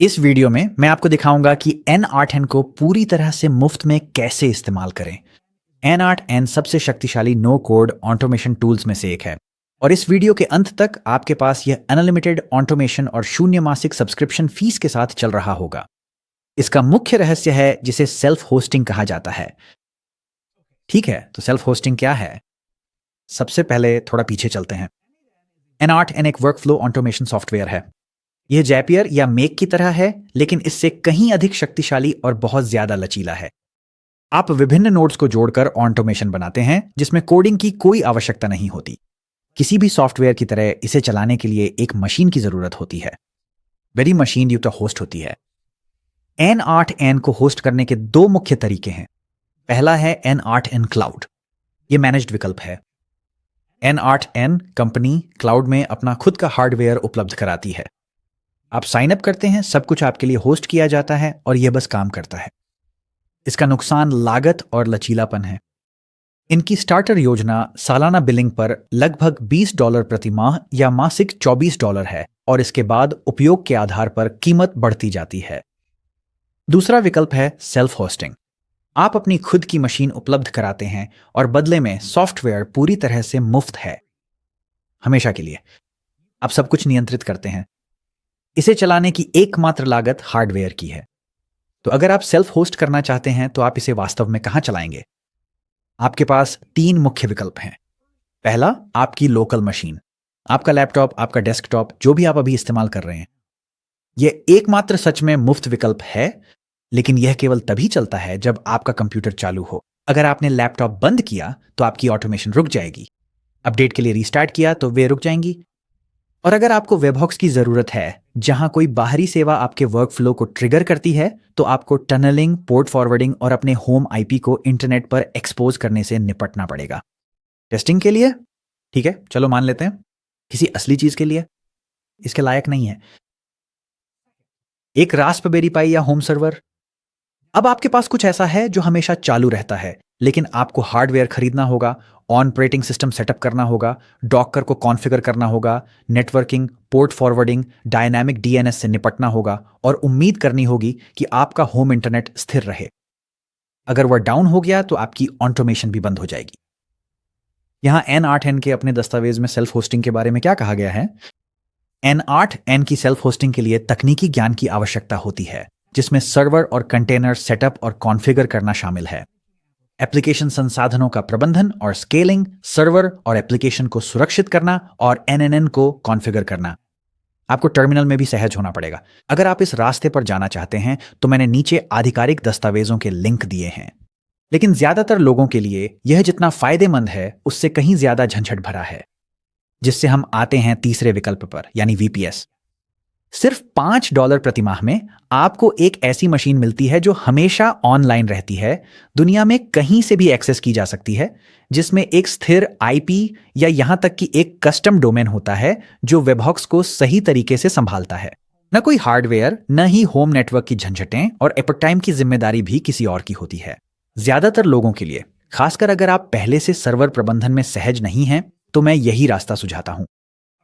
इस वीडियो में मैं आपको दिखाऊंगा कि N8N को पूरी तरह से मुफ्त में कैसे इस्तेमाल करें। N8N सबसे शक्तिशाली नो कोड ऑटोमेशन टूल्स में से एक है और इस वीडियो के अंत तक आपके पास यह अनलिमिटेड ऑटोमेशन और शून्य मासिक सब्सक्रिप्शन फीस के साथ चल रहा होगा। इसका मुख्य रहस्य है जिसे सेल्फ होस्टिंग कहा जाता है। ठीक है, तो सेल्फ होस्टिंग क्या है? सबसे पहले थोड़ा पीछे चलते हैं। N8N एक वर्कफ्लो ऑटोमेशन सॉफ्टवेयर है। यह जैपियर या मेक की तरह है, लेकिन इससे कहीं अधिक शक्तिशाली और बहुत ज्यादा लचीला है। आप विभिन्न नोड्स को जोड़कर ऑटोमेशन बनाते हैं जिसमें कोडिंग की कोई आवश्यकता नहीं होती। किसी भी सॉफ्टवेयर की तरह इसे चलाने के लिए एक मशीन की जरूरत होती है। वेरी मशीन युक्त होस्ट होती है। N8N को होस्ट करने के दो मुख्य तरीके हैं। पहला है N8N क्लाउड। यह मैनेज्ड विकल्प है। N8N कंपनी क्लाउड में अपना खुद का हार्डवेयर उपलब्ध कराती है। आप साइन अप करते हैं, सब कुछ आपके लिए होस्ट किया जाता है और यह बस काम करता है। इसका नुकसान लागत और लचीलापन है। इनकी स्टार्टर योजना सालाना बिलिंग पर लगभग $20 प्रति माह या मासिक $24 है और इसके बाद उपयोग के आधार पर कीमत बढ़ती जाती है। दूसरा विकल्प है सेल्फ होस्टिंग। आप अपनी खुद की मशीन उपलब्ध कराते हैं और बदले में सॉफ्टवेयर पूरी तरह से मुफ्त है, हमेशा के लिए। आप सब कुछ नियंत्रित करते हैं। इसे चलाने की एकमात्र लागत हार्डवेयर की है। तो अगर आप सेल्फ होस्ट करना चाहते हैं तो आप इसे वास्तव में कहां चलाएंगे? आपके पास तीन मुख्य विकल्प हैं। पहला, आपकी लोकल मशीन, आपका लैपटॉप, आपका डेस्कटॉप, जो भी आप अभी इस्तेमाल कर रहे हैं। यह एकमात्र सच में मुफ्त विकल्प है, लेकिन यह केवल तभी चलता है जब आपका कंप्यूटर चालू हो। अगर आपने लैपटॉप बंद किया तो आपकी ऑटोमेशन रुक जाएगी। अपडेट के लिए रीस्टार्ट किया तो वे रुक जाएंगी। और अगर आपको वेबहॉक्स की जरूरत है, जहां कोई बाहरी सेवा आपके वर्कफ्लो को ट्रिगर करती है, तो आपको टनलिंग, पोर्ट फॉरवर्डिंग और अपने होम आईपी को इंटरनेट पर एक्सपोज करने से निपटना पड़ेगा। टेस्टिंग के लिए ठीक है, चलो मान लेते हैं। किसी असली चीज के लिए इसके लायक नहीं है। एक रास्पबेरी पाई या होम सर्वर। अब आपके पास कुछ ऐसा है जो हमेशा चालू रहता है, लेकिन आपको हार्डवेयर खरीदना होगा, ऑपरेटिंग सिस्टम सेटअप करना होगा, डॉकर को कॉन्फ़िगर करना होगा, networking, port forwarding, dynamic DNS से निपटना होगा और उम्मीद करनी होगी कि आपका होम इंटरनेट स्थिर रहे। अगर वह डाउन हो गया तो आपकी ऑटोमेशन भी बंद हो जाएगी। यहां N8N के अपने दस्तावेज में सेल्फ होस्टिंग के बारे में क्या कहा गया है? N8N की सेल्फ होस्टिंग के लिए तकनीकी ज्ञान की आवश्यकता होती है, जिसमें सर्वर और कंटेनर सेटअप और कॉन्फ़िगर करना शामिल है। एप्लीकेशन संसाधनों का प्रबंधन और स्केलिंग, सर्वर और एप्लीकेशन को सुरक्षित करना और NNN को कॉन्फ़िगर करना। आपको टर्मिनल में भी सहज होना पड़ेगा। अगर आप इस रास्ते पर जाना चाहते हैं तो मैंने नीचे आधिकारिक दस्तावेजों के लिंक दिए हैं। लेकिन ज्यादातर लोगों के लिए यह जितना फायदेमंद है उससे कहीं ज्यादा झंझट भरा है, जिससे हम आते हैं तीसरे विकल्प पर, यानी VPS। सिर्फ $5 प्रति माह में आपको एक ऐसी मशीन मिलती है जो हमेशा ऑनलाइन रहती है, दुनिया में कहीं से भी एक्सेस की जा सकती है, जिसमें एक स्थिर आईपी या यहां तक कि एक कस्टम डोमेन होता है जो वेबहॉक्स को सही तरीके से संभालता है। न कोई हार्डवेयर, न ही होम नेटवर्क की झंझटें, और एपक टाइम की जिम्मेदारी भी किसी और की होती है। ज्यादातर लोगों के लिए, खासकर अगर आप पहले से सर्वर प्रबंधन में सहज नहीं हैं, तो मैं यही रास्ता सुझाता हूं।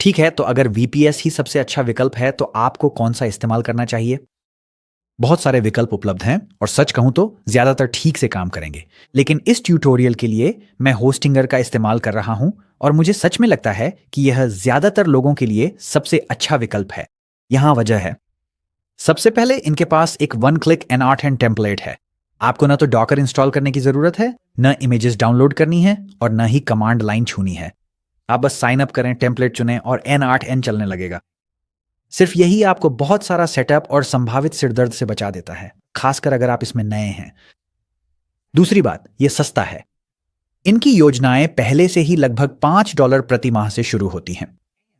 ठीक है, तो अगर VPS ही सबसे अच्छा विकल्प है तो आपको कौन सा इस्तेमाल करना चाहिए? बहुत सारे विकल्प उपलब्ध हैं और सच कहूं तो ज्यादातर ठीक से काम करेंगे, लेकिन इस ट्यूटोरियल के लिए मैं होस्टिंगर का इस्तेमाल कर रहा हूं और मुझे सच में लगता है कि यह ज्यादातर लोगों के लिए सबसे अच्छा विकल्प है। यहां वजह है। सबसे पहले इनके पास एक वन क्लिक N8N टेम्पलेट है। आपको न तो डॉकर इंस्टॉल करने की जरूरत है, न इमेजेस डाउनलोड करनी है और न ही कमांड लाइन छूनी है। आप बस साइन अप करें, टेम्पलेट चुनें और N8N चलने लगेगा। सिर्फ यही आपको बहुत सारा सेटअप और संभावित सिरदर्द से बचा देता है, खासकर अगर आप इसमें नए हैं। दूसरी बात, यह सस्ता है। इनकी योजनाएं पहले से ही लगभग $5 प्रति माह से शुरू होती हैं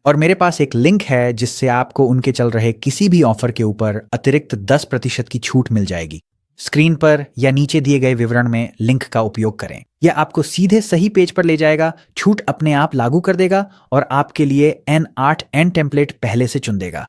और मेरे पास एक लिंक है जिससे आपको उनके चल रहे किसी भी ऑफर के ऊपर अतिरिक्त 10% की छूट मिल जाएगी। स्क्रीन पर या नीचे दिए गए विवरण में लिंक का उपयोग करें। यह आपको सीधे सही पेज पर ले जाएगा, छूट अपने आप लागू कर देगा और आपके लिए N8N टेम्पलेट पहले से चुन देगा।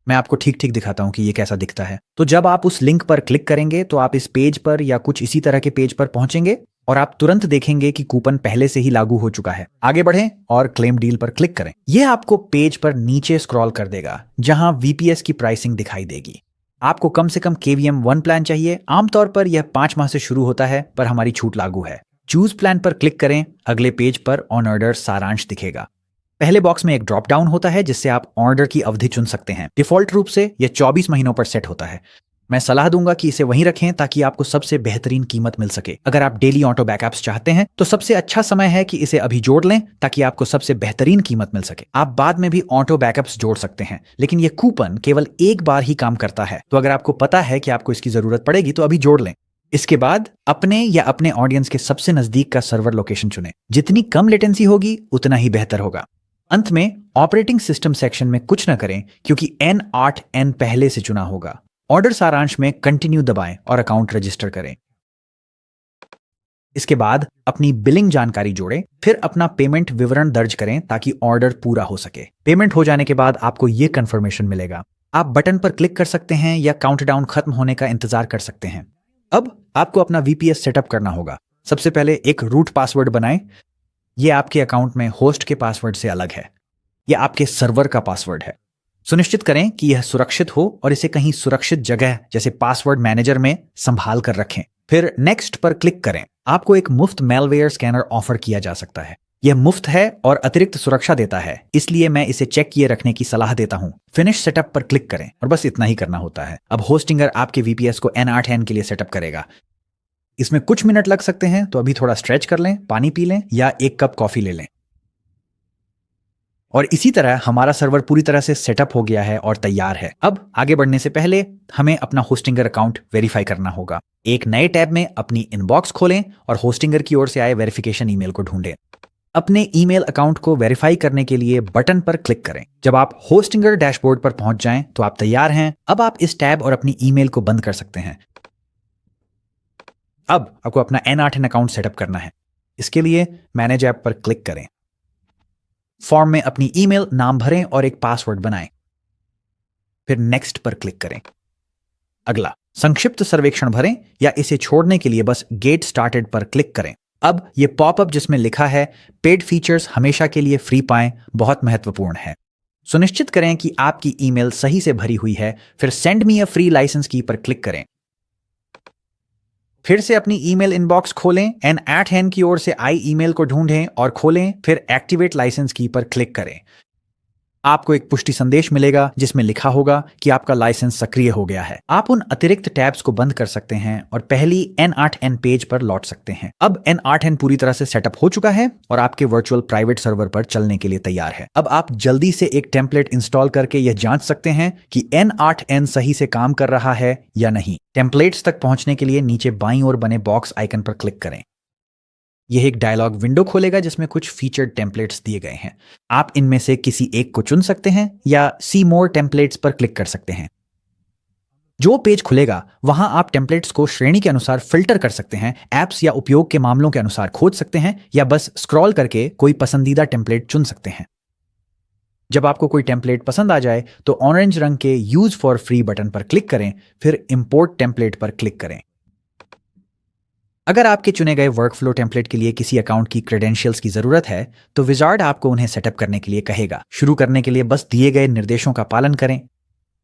मैं आपको ठीक ठीक दिखाता हूं कि यह कैसा दिखता है। तो जब आप उस लिंक पर क्लिक करेंगे तो आप इस पेज पर या कुछ इसी तरह के पेज पर पहुंचेंगे और आप तुरंत देखेंगे कि कूपन पहले से ही लागू हो चुका है। आगे बढ़ें और क्लेम डील पर क्लिक करें। यह आपको पेज पर नीचे स्क्रॉल कर देगा जहां VPS की प्राइसिंग दिखाई देगी। आपको कम से कम KVM 1 प्लान चाहिए। आमतौर पर यह 5 माह से शुरू होता है, पर हमारी छूट लागू है। चूज प्लान पर क्लिक करें। अगले पेज पर ऑन ऑर्डर सारांश दिखेगा। पहले बॉक्स में एक ड्रॉप डाउन होता है जिससे आप ऑर्डर की अवधि चुन सकते हैं। डिफॉल्ट रूप से यह 24 महीनों पर सेट होता है। मैं सलाह दूंगा कि इसे वहीं रखें ताकि आपको सबसे बेहतरीन कीमत मिल सके। अगर आप डेली ऑटो बैकअप्स चाहते हैं तो सबसे अच्छा समय है कि इसे अभी जोड़ लें ताकि आपको सबसे बेहतरीन कीमत मिल सके। आप बाद में भी ऑटो बैकअप्स जोड़ सकते हैं, लेकिन यह कूपन केवल एक बार ही काम करता है। तो अगर आपको पता है कि आपको इसकी जरूरत पड़ेगी तो अभी जोड़ लें। इसके बाद अपने या अपने ऑडियंस के सबसे नजदीक का सर्वर लोकेशन चुनें। जितनी कम लेटेंसी होगी उतना ही बेहतर होगा। अंत में ऑपरेटिंग सिस्टम सेक्शन में कुछ न करें क्योंकि N8N पहले से चुना होगा। ऑर्डर सारांश में कंटिन्यू दबाएं और अकाउंट रजिस्टर करें। इसके बाद अपनी बिलिंग जानकारी जोड़ें, फिर अपना पेमेंट विवरण दर्ज करें ताकि ऑर्डर पूरा हो सके। पेमेंट हो जाने के बाद आपको यह कंफर्मेशन मिलेगा। आप बटन पर क्लिक कर सकते हैं या काउंटडाउन खत्म होने का इंतजार कर सकते हैं। अब आपको अपना VPS सेटअप करना होगा। सबसे पहले एक रूट पासवर्ड बनाएं। यह आपके अकाउंट में होस्ट के पासवर्ड से अलग है। यह आपके सर्वर का पासवर्ड है। सुनिश्चित करें कि यह सुरक्षित हो और इसे कहीं सुरक्षित जगह जैसे पासवर्ड मैनेजर में संभाल कर रखें। फिर नेक्स्ट पर क्लिक करें। आपको एक मुफ्त मेलवेयर स्कैनर ऑफर किया जा सकता है। यह मुफ्त है और अतिरिक्त सुरक्षा देता है, इसलिए मैं इसे चेक किए रखने की सलाह देता हूं। फिनिश सेटअप पर क्लिक करें और बस इतना ही करना होता है। अब होस्टिंगर आपके VPS को N8N के लिए सेटअप करेगा। इसमें कुछ मिनट लग सकते हैं, तो अभी थोड़ा स्ट्रेच कर लें, पानी पी लें या एक कप कॉफी ले लें। और इसी तरह हमारा सर्वर पूरी तरह से सेटअप हो गया है और तैयार है। अब आगे बढ़ने से पहले हमें अपना होस्टिंगर अकाउंट वेरीफाई करना होगा। एक नए टैब में अपनी इनबॉक्स खोलें और होस्टिंगर की ओर से आए वेरिफिकेशन ईमेल को ढूंढें। अपने ईमेल अकाउंट को वेरीफाई करने के लिए बटन पर क्लिक करें। जब आप होस्टिंगर डैशबोर्ड पर पहुंच जाएं तो आप तैयार हैं। अब आप इस टैब और अपनी ईमेल को बंद कर सकते हैं। अब आपको अपना N8N अकाउंट सेटअप करना है। इसके लिए मैनेज ऐप पर क्लिक करें। फॉर्म में अपनी ईमेल, नाम भरें और एक पासवर्ड बनाएं। फिर नेक्स्ट पर क्लिक करें। अगला संक्षिप्त सर्वेक्षण भरें या इसे छोड़ने के लिए बस गेट स्टार्टेड पर क्लिक करें। अब यह पॉपअप जिसमें लिखा है पेड फीचर्स हमेशा के लिए फ्री पाएं बहुत महत्वपूर्ण है। सुनिश्चित करें कि आपकी ईमेल सही से भरी हुई है। फिर send me a free license key पर क्लिक करें। फिर से अपनी ईमेल इनबॉक्स खोलें, N8N की ओर से आई ईमेल को ढूंढें और खोलें। फिर एक्टिवेट लाइसेंस की पर क्लिक करें। आपको एक पुष्टि संदेश मिलेगा जिसमें लिखा होगा कि आपका लाइसेंस सक्रिय हो गया है। आप उन अतिरिक्त टैब्स को बंद कर सकते हैं और पहली N8N पेज पर लौट सकते हैं। अब N8N पूरी तरह से सेटअप हो चुका है और आपके वर्चुअल प्राइवेट सर्वर पर चलने के लिए तैयार है। अब आप जल्दी से एक टेम्पलेट इंस्टॉल करके यह जांच सकते हैं कि N8N सही से काम कर रहा है या नहीं। टेम्पलेट्स तक पहुंचने के लिए नीचे बाईं ओर बने बॉक्स आइकन पर क्लिक करें। यह एक डायलॉग विंडो खोलेगा जिसमें कुछ फीचर्ड टेम्पलेट्स दिए गए हैं। आप इनमें से किसी एक को चुन सकते हैं या सी मोर टेम्पलेट्स पर क्लिक कर सकते हैं। जो पेज खुलेगा वहां आप टेम्पलेट्स को श्रेणी के अनुसार फिल्टर कर सकते हैं, ऐप्स या उपयोग के मामलों के अनुसार खोज सकते हैं या बस स्क्रॉल करके कोई पसंदीदा टेम्पलेट चुन सकते हैं। जब आपको कोई टेम्पलेट पसंद आ जाए तो ऑरेंज रंग के यूज फॉर फ्री बटन पर क्लिक करें, फिर इंपोर्ट टेम्पलेट पर क्लिक करें। अगर आपके चुने गए वर्कफ्लो टेम्पलेट के लिए किसी अकाउंट की क्रेडेंशियल्स की जरूरत है तो विजार्ड आपको उन्हें सेटअप करने के लिए कहेगा। शुरू करने के लिए बस दिए गए निर्देशों का पालन करें।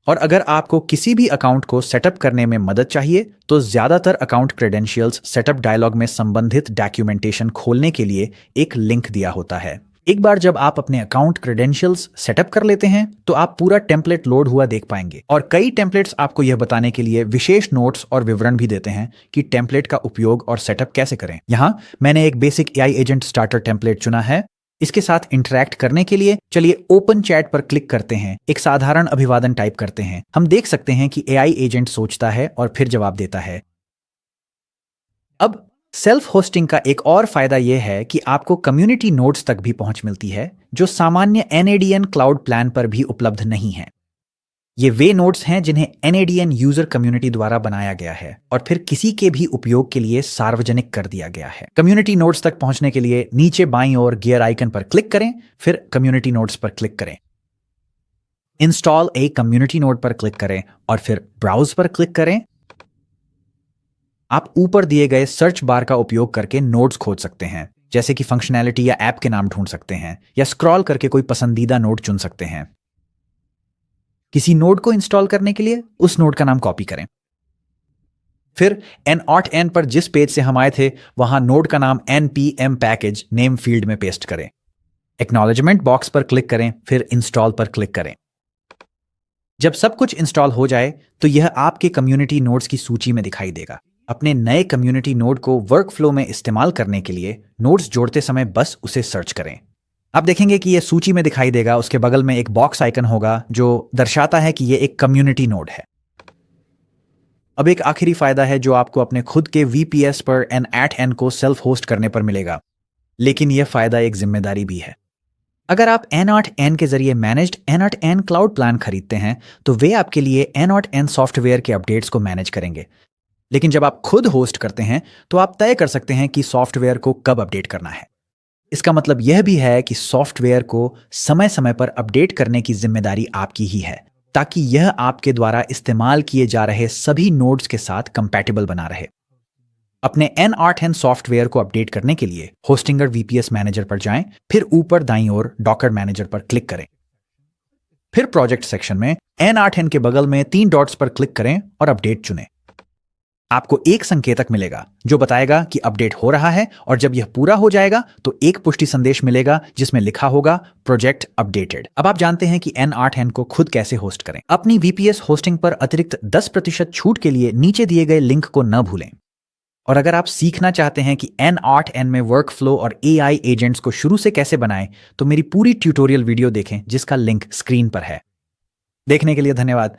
और अगर आपको किसी भी अकाउंट को सेटअप करने में मदद चाहिए तो ज्यादातर अकाउंट क्रेडेंशियल्स सेटअप डायलॉग में संबंधित डॉक्यूमेंटेशन खोलने के लिए एक लिंक दिया होता है। एक बार जब आप अपने अकाउंट क्रेडेंशियल्स सेटअप कर लेते हैं तो आप पूरा टेम्पलेट लोड हुआ देख पाएंगे और कई टेम्पलेट्स आपको यह बताने के लिए विशेष नोट्स और विवरण भी देते हैं कि टेम्पलेट का उपयोग और सेटअप कैसे करें। यहां मैंने एक basic AI agent starter template चुना है। इसके साथ इंटरैक्ट करने के लिए चलिए ओपन चैट पर क्लिक करते हैं। एक साधारण अभिवादन टाइप करते हैं। हम देख सकते हैं कि AI एजेंट सोचता है और फिर जवाब देता है। अब सेल्फ होस्टिंग का एक और फायदा यह है कि आपको कम्युनिटी नोड्स तक भी पहुंच मिलती है जो सामान्य NADN क्लाउड प्लान पर भी उपलब्ध नहीं है। ये वे नोड्स हैं जिन्हें NADN यूजर कम्युनिटी द्वारा बनाया गया है और फिर किसी के भी उपयोग के लिए सार्वजनिक कर दिया गया है। कम्युनिटी नोड्स तक पहुंचने के लिए नीचे बाईं ओर गियर आइकन पर क्लिक करें, फिर कम्युनिटी नोड्स पर क्लिक करें। इंस्टॉल ए कम्युनिटी नोड पर क्लिक करें और फिर ब्राउज पर क्लिक करें। आप ऊपर दिए गए सर्च बार का उपयोग करके नोड्स खोज सकते हैं, जैसे कि फंक्शनैलिटी या ऐप के नाम ढूंढ सकते हैं या स्क्रॉल करके कोई पसंदीदा नोड चुन सकते हैं। किसी नोड को इंस्टॉल करने के लिए उस नोड का नाम कॉपी करें। फिर n8n पर जिस पेज से हम आए थे वहां नोड का नाम npm पैकेज नेम फील्ड में पेस्ट करें। एक्नॉलेजमेंट बॉक्स पर क्लिक करें, फिर इंस्टॉल पर क्लिक करें। जब सब कुछ इंस्टॉल हो जाए तो यह आपके कम्युनिटी नोड्स की सूची में दिखाई देगा। अपने नए कम्युनिटी नोड को वर्कफ्लो में इस्तेमाल करने के लिए नोड्स जोड़ते समय बस उसे सर्च करें। आप देखेंगे कि यह सूची में दिखाई देगा। उसके बगल में एक बॉक्स आइकन होगा जो दर्शाता है कि यह एक कम्युनिटी नोड है। अब एक आखिरी फायदा है जो आपको अपने खुद के VPS पर n8n को सेल्फ होस्ट करने पर मिलेगा, लेकिन यह फायदा एक जिम्मेदारी भी है। अगर आप n8n के जरिए मैनेज्ड n8n क्लाउड प्लान खरीदते हैं तो वे आपके लिए n8n सॉफ्टवेयर के अपडेट्स को मैनेज करेंगे। लेकिन जब आप खुद होस्ट करते हैं तो आप तय कर सकते हैं कि सॉफ्टवेयर को कब अपडेट करना है। इसका मतलब यह भी है कि सॉफ्टवेयर को समय समय पर अपडेट करने की जिम्मेदारी आपकी ही है, ताकि यह आपके द्वारा इस्तेमाल किए जा रहे सभी नोड्स के साथ कंपैटिबल बना रहे। अपने n8n सॉफ्टवेयर को अपडेट करने के लिए होस्टिंगर VPS मैनेजर पर जाएं, फिर ऊपर दाईं ओर डॉकर मैनेजर पर क्लिक करें। फिर प्रोजेक्ट सेक्शन में n8n के बगल में 3 डॉट्स पर क्लिक करें और अपडेट चुनें। आपको एक संकेतक मिलेगा जो बताएगा कि अपडेट हो रहा है, और जब यह पूरा हो जाएगा तो एक पुष्टि संदेश मिलेगा जिसमें लिखा होगा प्रोजेक्ट अपडेटेड। अब आप जानते हैं कि n8n को खुद कैसे होस्ट करें। अपनी VPS होस्टिंग पर अतिरिक्त 10% छूट के लिए नीचे दिए गए लिंक को न भूलें। और अगर आप सीखना चाहते हैं कि n8n में वर्कफ्लो और AI एजेंट्स को शुरू से कैसे बनाएं, तो मेरी पूरी ट्यूटोरियल वीडियो देखें जिसका लिंक स्क्रीन पर है। देखने के लिए धन्यवाद।